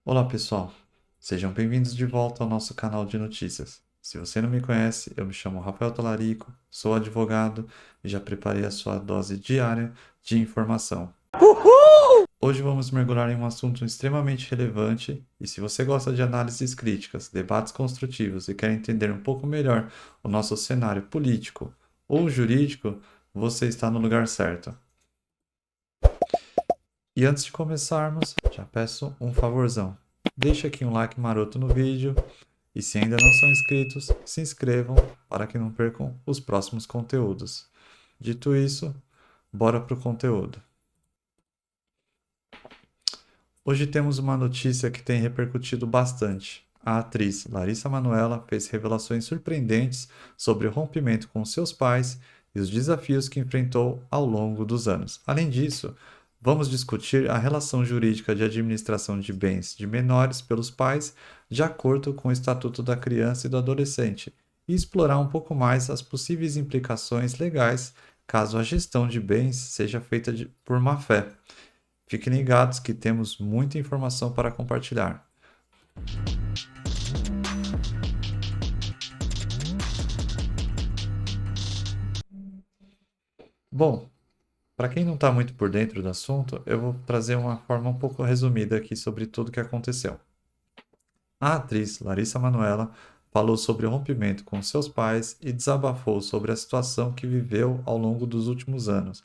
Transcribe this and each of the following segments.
Olá pessoal, sejam bem-vindos de volta ao nosso canal de notícias. Se você não me conhece, eu me chamo Rafael Talarico, sou advogado e já preparei a sua dose diária de informação. Hoje vamos mergulhar em um assunto extremamente relevante e se você gosta de análises críticas, debates construtivos e quer entender um pouco melhor o nosso cenário político ou jurídico, você está no lugar certo. E antes de começarmos, já peço um favorzão. Deixe aqui um like maroto no vídeo e se ainda não são inscritos, se inscrevam para que não percam os próximos conteúdos. Dito isso, bora pro conteúdo. Hoje temos uma notícia que tem repercutido bastante. A atriz Larissa Manoela fez revelações surpreendentes sobre o rompimento com seus pais e os desafios que enfrentou ao longo dos anos. Além disso, vamos discutir a relação jurídica de administração de bens de menores pelos pais, de acordo com o Estatuto da Criança e do Adolescente, e explorar um pouco mais as possíveis implicações legais caso a gestão de bens seja feita por má-fé. Fiquem ligados que temos muita informação para compartilhar. Bom, para quem não está muito por dentro do assunto, eu vou trazer uma forma um pouco resumida aqui sobre tudo o que aconteceu. A atriz Larissa Manoela falou sobre o rompimento com seus pais e desabafou sobre a situação que viveu ao longo dos últimos anos.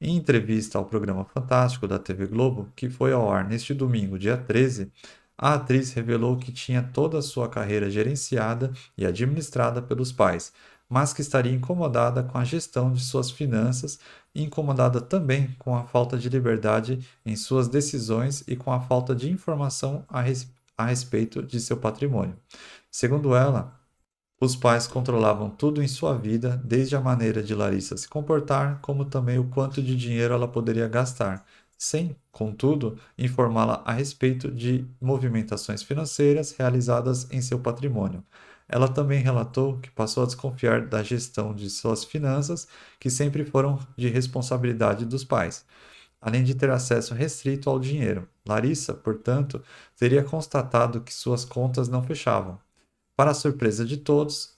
Em entrevista ao programa Fantástico da TV Globo, que foi ao ar neste domingo, dia 13, a atriz revelou que tinha toda a sua carreira gerenciada e administrada pelos pais, mas que estaria incomodada com a gestão de suas finanças e incomodada também com a falta de liberdade em suas decisões e com a falta de informação a respeito de seu patrimônio. Segundo ela, os pais controlavam tudo em sua vida, desde a maneira de Larissa se comportar, como também o quanto de dinheiro ela poderia gastar, sem, contudo, informá-la a respeito de movimentações financeiras realizadas em seu patrimônio. Ela também relatou que passou a desconfiar da gestão de suas finanças, que sempre foram de responsabilidade dos pais, além de ter acesso restrito ao dinheiro. Larissa, portanto, teria constatado que suas contas não fechavam. Para a surpresa de todos,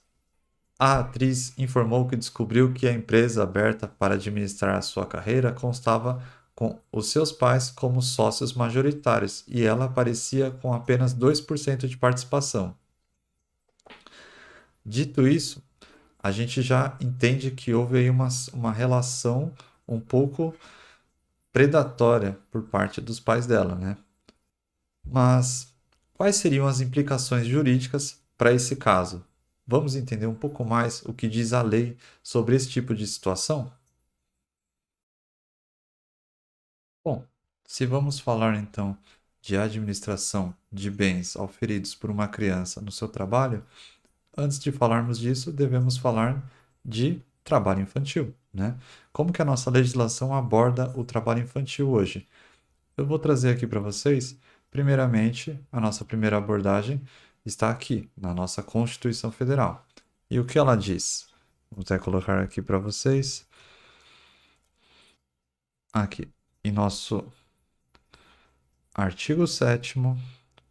a atriz informou que descobriu que a empresa aberta para administrar a sua carreira constava com os seus pais como sócios majoritários e ela aparecia com apenas 2% de participação. Dito isso, a gente já entende que houve aí uma relação um pouco predatória por parte dos pais dela, né? Mas quais seriam as implicações jurídicas para esse caso? Vamos entender um pouco mais o que diz a lei sobre esse tipo de situação? Bom, se vamos falar então de administração de bens auferidos por uma criança no seu trabalho, antes de falarmos disso, devemos falar de trabalho infantil, né? Como que a nossa legislação aborda o trabalho infantil hoje? Eu vou trazer aqui para vocês, primeiramente, a nossa primeira abordagem está aqui, na nossa Constituição Federal. E o que ela diz? Vou até colocar aqui para vocês, aqui, em nosso artigo 7º,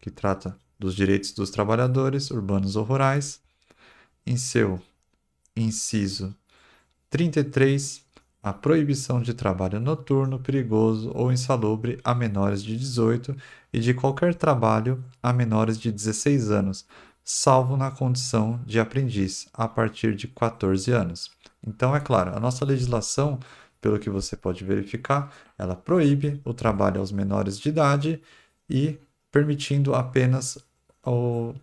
que trata dos direitos dos trabalhadores urbanos ou rurais, em seu inciso 33, a proibição de trabalho noturno, perigoso ou insalubre a menores de 18 e de qualquer trabalho a menores de 16 anos, salvo na condição de aprendiz, a partir de 14 anos. Então, é claro, a nossa legislação, pelo que você pode verificar, ela proíbe o trabalho aos menores de idade e permitindo apenas o,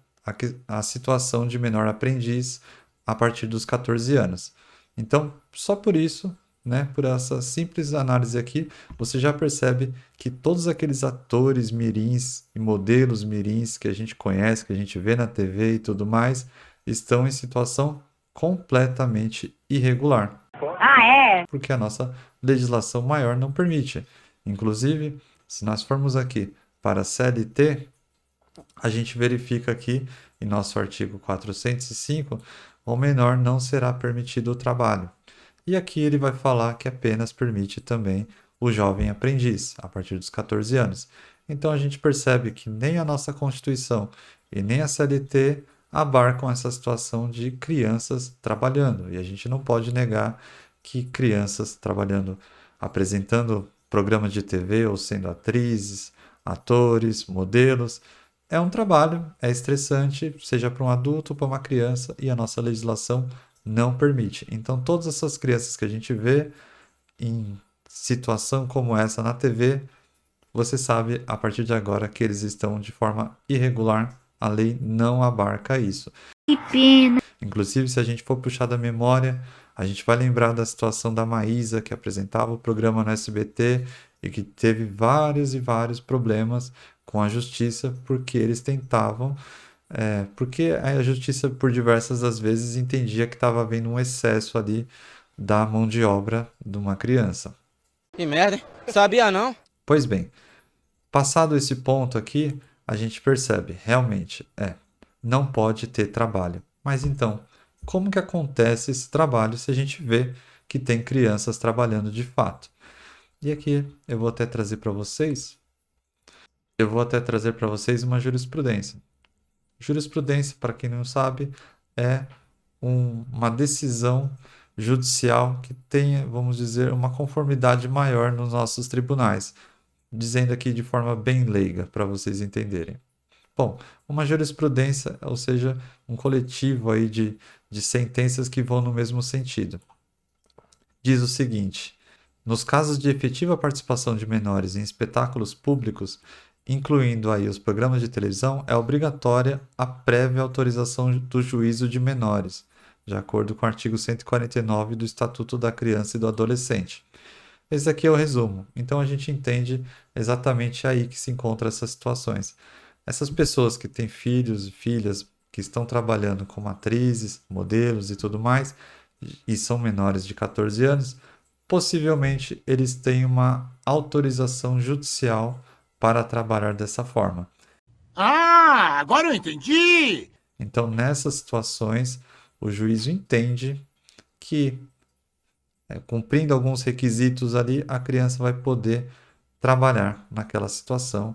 a situação de menor aprendiz a partir dos 14 anos. Então, só por isso, né, por essa simples análise aqui, você já percebe que todos aqueles atores mirins e modelos mirins que a gente conhece, que a gente vê na TV e tudo mais, estão em situação completamente irregular, porque a nossa legislação maior não permite. Inclusive, se nós formos aqui para a CLT, a gente verifica aqui em nosso artigo 405, ao menor não será permitido o trabalho. E aqui ele vai falar que apenas permite também o jovem aprendiz, a partir dos 14 anos. Então a gente percebe que nem a nossa Constituição e nem a CLT abarcam essa situação de crianças trabalhando. E a gente não pode negar que crianças trabalhando, apresentando programas de TV ou sendo atrizes, atores, modelos, é um trabalho, é estressante, seja para um adulto ou para uma criança, e a nossa legislação não permite. Então, todas essas crianças que a gente vê em situação como essa na TV, você sabe a partir de agora que eles estão de forma irregular. A lei não abarca isso. Que pena. Inclusive, se a gente for puxar da memória, a gente vai lembrar da situação da Maísa, que apresentava o programa no SBT e que teve vários e vários problemas com a justiça porque eles tentavam, porque a justiça por diversas das vezes entendia que estava havendo um excesso ali da mão de obra de uma criança. Que merda, hein? Sabia não? Pois bem, passado esse ponto aqui, a gente percebe, realmente, não pode ter trabalho. Mas então, como que acontece esse trabalho se a gente vê que tem crianças trabalhando de fato? E aqui eu vou até trazer para vocês, uma jurisprudência. Jurisprudência, para quem não sabe, é uma decisão judicial que tenha, vamos dizer, uma conformidade maior nos nossos tribunais, dizendo aqui de forma bem leiga para vocês entenderem. Bom, uma jurisprudência, ou seja, um coletivo aí de sentenças que vão no mesmo sentido. Diz o seguinte: nos casos de efetiva participação de menores em espetáculos públicos, incluindo aí os programas de televisão, é obrigatória a prévia autorização do juízo de menores, de acordo com o artigo 149 do Estatuto da Criança e do Adolescente. Esse aqui é o resumo. Então a gente entende exatamente aí que se encontram essas situações. Essas pessoas que têm filhos e filhas que estão trabalhando como atrizes, modelos e tudo mais, e são menores de 14 anos, possivelmente eles têm uma autorização judicial para trabalhar dessa forma. Ah, agora eu entendi! Então, nessas situações, o juízo entende que, cumprindo alguns requisitos ali, a criança vai poder trabalhar naquela situação.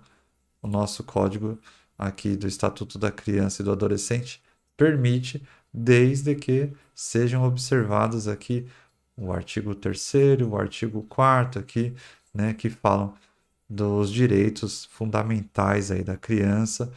O nosso código aqui do Estatuto da Criança e do Adolescente permite, desde que sejam observados aqui o artigo 3º, o artigo 4º aqui, né, que falam dos direitos fundamentais aí da criança,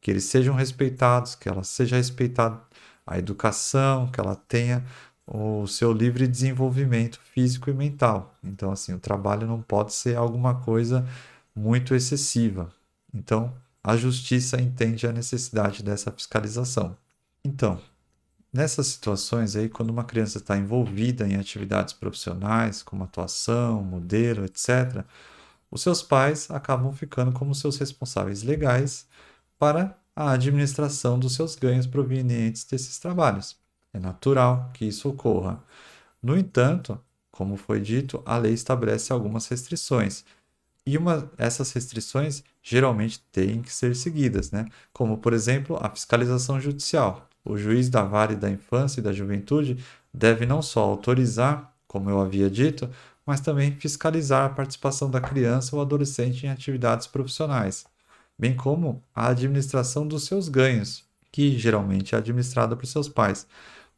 que eles sejam respeitados, que ela seja respeitada a educação, que ela tenha o seu livre desenvolvimento físico e mental. Então, assim, o trabalho não pode ser alguma coisa muito excessiva. Então, a justiça entende a necessidade dessa fiscalização. Então, nessas situações aí, quando uma criança está envolvida em atividades profissionais, como atuação, modelo, etc., os seus pais acabam ficando como seus responsáveis legais para a administração dos seus ganhos provenientes desses trabalhos. É natural que isso ocorra. No entanto, como foi dito, a lei estabelece algumas restrições. E essas restrições geralmente têm que ser seguidas, né? Como, por exemplo, a fiscalização judicial. O juiz da vara da infância e da juventude deve não só autorizar, como eu havia dito, mas também fiscalizar a participação da criança ou adolescente em atividades profissionais, bem como a administração dos seus ganhos, que geralmente é administrada por seus pais.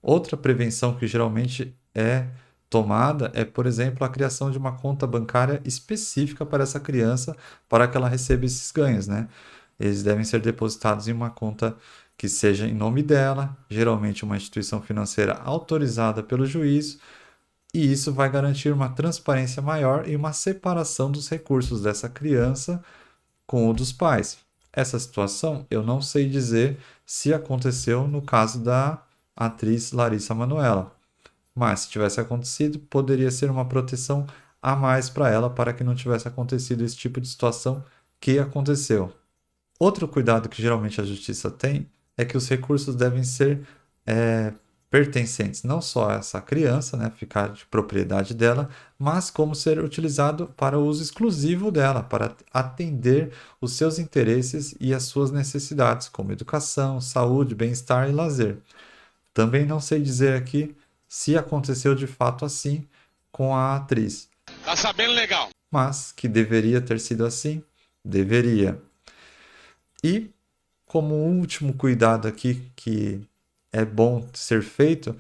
Outra prevenção que geralmente é tomada é, por exemplo, a criação de uma conta bancária específica para essa criança, para que ela receba esses ganhos, né? Eles devem ser depositados em uma conta que seja em nome dela, geralmente uma instituição financeira autorizada pelo juiz, e isso vai garantir uma transparência maior e uma separação dos recursos dessa criança com o dos pais. Essa situação eu não sei dizer se aconteceu no caso da atriz Larissa Manoela, mas se tivesse acontecido, poderia ser uma proteção a mais para ela para que não tivesse acontecido esse tipo de situação que aconteceu. Outro cuidado que geralmente a justiça tem é que os recursos devem ser pertencentes não só a essa criança, né, ficar de propriedade dela, mas como ser utilizado para o uso exclusivo dela, para atender os seus interesses e as suas necessidades, como educação, saúde, bem-estar e lazer. Também não sei dizer aqui se aconteceu de fato assim com a atriz. Tá sabendo legal? Mas que deveria ter sido assim, Deveria. E, como último cuidado aqui que é bom ser feito,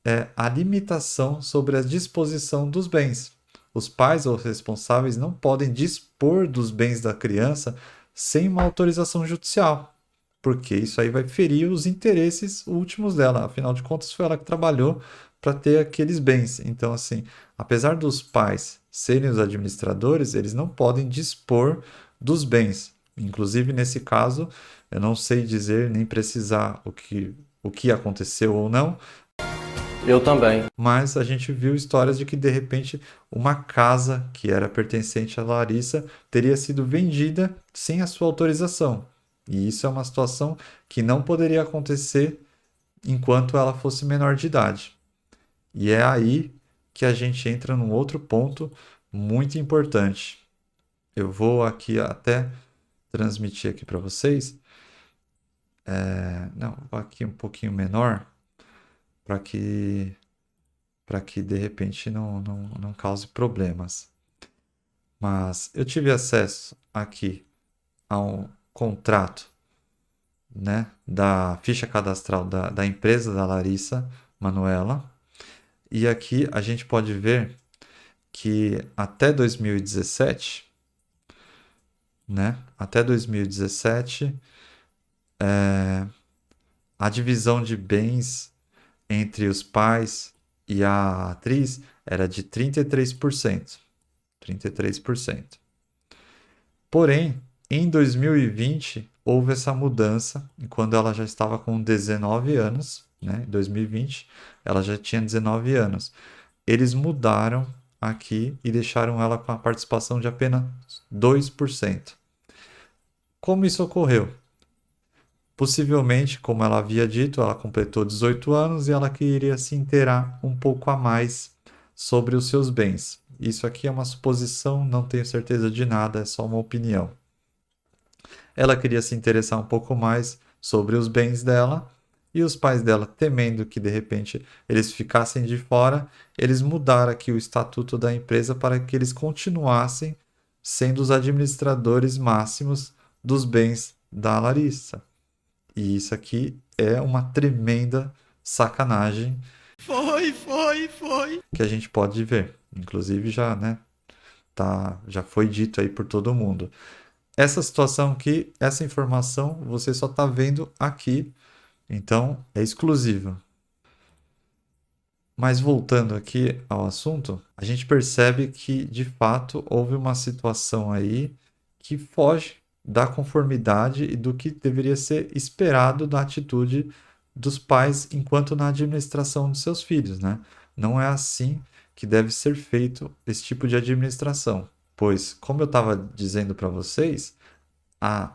é a limitação sobre a disposição dos bens. Os pais ou responsáveis não podem dispor dos bens da criança sem uma autorização judicial, porque isso aí vai ferir os interesses últimos dela. Afinal de contas, foi ela que trabalhou para ter aqueles bens. Então, assim, apesar dos pais serem os administradores, eles não podem dispor dos bens. Inclusive, nesse caso, eu não sei dizer nem precisar o que aconteceu ou não, Eu também. mas a gente viu histórias de que de repente uma casa que era pertencente a Larissa teria sido vendida sem a sua autorização. E isso é uma situação que não poderia acontecer enquanto ela fosse menor de idade. E é aí que a gente entra num outro ponto muito importante. Eu vou aqui até transmitir aqui para vocês. Não, vou aqui um pouquinho menor para que de repente não cause problemas. Mas eu tive acesso aqui a um contrato, né, da ficha cadastral da empresa da Larissa Manoela. E aqui a gente pode ver que até 2017, né, até 2017, a divisão de bens entre os pais e a atriz era de 33%. 33%. Porém, em 2020, houve essa mudança, quando ela já estava com 19 anos, né? Em 2020, ela já tinha 19 anos. Eles mudaram aqui e deixaram ela com a participação de apenas 2%. Como isso ocorreu? Possivelmente, como ela havia dito, ela completou 18 anos e ela queria se inteirar um pouco a mais sobre os seus bens. Isso aqui é uma suposição, não tenho certeza de nada, é só uma opinião. Ela queria se interessar um pouco mais sobre os bens dela e os pais dela, temendo que de repente eles ficassem de fora, eles mudaram aqui o estatuto da empresa para que eles continuassem sendo os administradores máximos dos bens da Larissa. E isso aqui é uma tremenda sacanagem. Foi. Que a gente pode ver. Inclusive já, né, já foi dito aí por todo mundo. Essa situação aqui, essa informação, você só está vendo aqui. Então, é exclusiva. Mas voltando aqui ao assunto, a gente percebe que, de fato, houve uma situação aí que foge da conformidade e do que deveria ser esperado da atitude dos pais enquanto na administração de seus filhos, né? Não é assim que deve ser feito esse tipo de administração, pois, como eu estava dizendo para vocês, a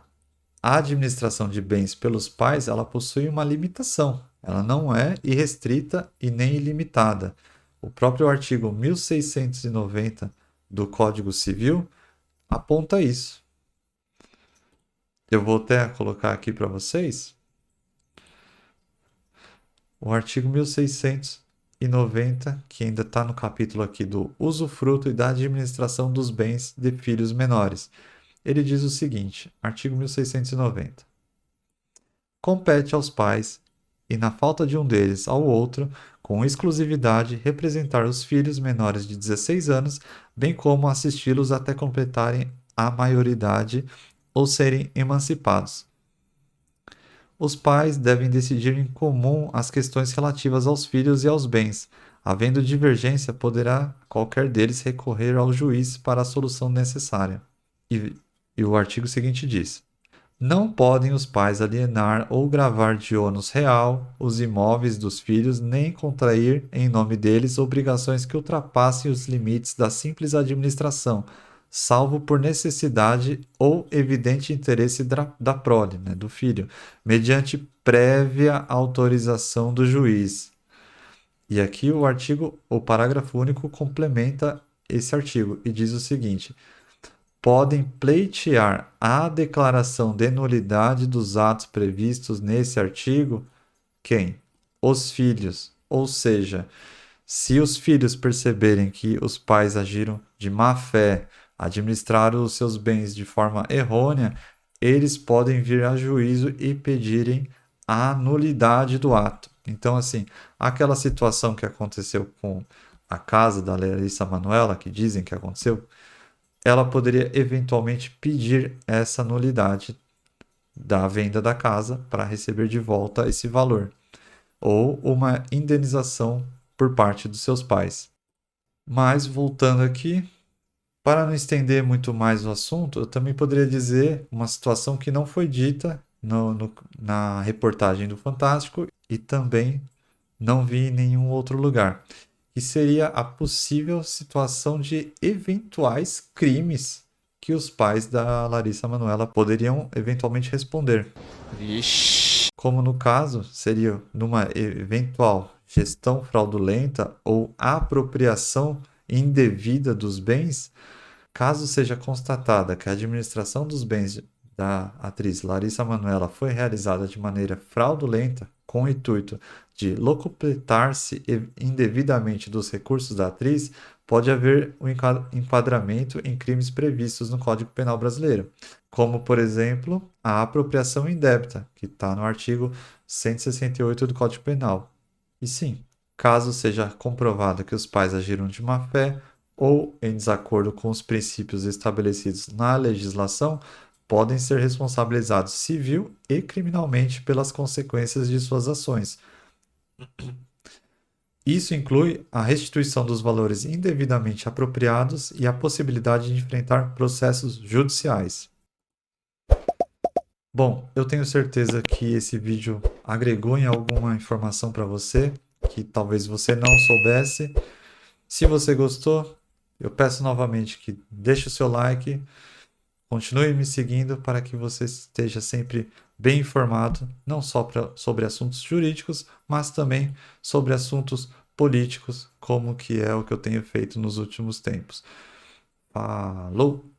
administração de bens pelos pais, ela possui uma limitação. Ela não é irrestrita e nem ilimitada. O próprio artigo 1690 do Código Civil aponta isso. Eu vou até colocar aqui para vocês o artigo 1690, que ainda está no capítulo aqui do usufruto e da administração dos bens de filhos menores. Ele diz o seguinte, artigo 1690. Compete aos pais, e na falta de um deles ao outro, com exclusividade, representar os filhos menores de 16 anos, bem como assisti-los até completarem a maioridade ou serem emancipados. Os pais devem decidir em comum as questões relativas aos filhos e aos bens. Havendo divergência, poderá qualquer deles recorrer ao juiz para a solução necessária. E o artigo seguinte diz: não podem os pais alienar ou gravar de ônus real os imóveis dos filhos, nem contrair em nome deles obrigações que ultrapassem os limites da simples administração, salvo por necessidade ou evidente interesse da prole, né, do filho, mediante prévia autorização do juiz. E aqui o parágrafo único complementa esse artigo e diz o seguinte: podem pleitear a declaração de nulidade dos atos previstos nesse artigo quem? Os filhos. Ou seja, se os filhos perceberem que os pais agiram de má fé administrar os seus bens de forma errônea, eles podem vir a juízo e pedirem a nulidade do ato. Então, assim, aquela situação que aconteceu com a casa da Larissa Manoela, que dizem que aconteceu, ela poderia eventualmente pedir essa nulidade da venda da casa para receber de volta esse valor, ou uma indenização por parte dos seus pais. Mas, voltando aqui, para não estender muito mais o assunto, eu também poderia dizer uma situação que não foi dita na reportagem do Fantástico e também não vi em nenhum outro lugar, que seria a possível situação de eventuais crimes que os pais da Larissa Manoela poderiam eventualmente responder. Vixe. Como no caso, seria numa eventual gestão fraudulenta ou apropriação indevida dos bens, caso seja constatada que a administração dos bens da atriz Larissa Manoela foi realizada de maneira fraudulenta, com o intuito de locupletar-se indevidamente dos recursos da atriz, pode haver um enquadramento em crimes previstos no Código Penal brasileiro, como, por exemplo, a apropriação indébita, que está no artigo 168 do Código Penal. E sim, caso seja comprovado que os pais agiram de má fé ou em desacordo com os princípios estabelecidos na legislação, podem ser responsabilizados civil e criminalmente pelas consequências de suas ações. Isso inclui a restituição dos valores indevidamente apropriados e a possibilidade de enfrentar processos judiciais. Bom, eu tenho certeza que esse vídeo agregou em alguma informação para você que talvez você não soubesse. Se você gostou, eu peço novamente que deixe o seu like, continue me seguindo para que você esteja sempre bem informado, não só sobre assuntos jurídicos, mas também sobre assuntos políticos, como que é o que eu tenho feito nos últimos tempos. Falou!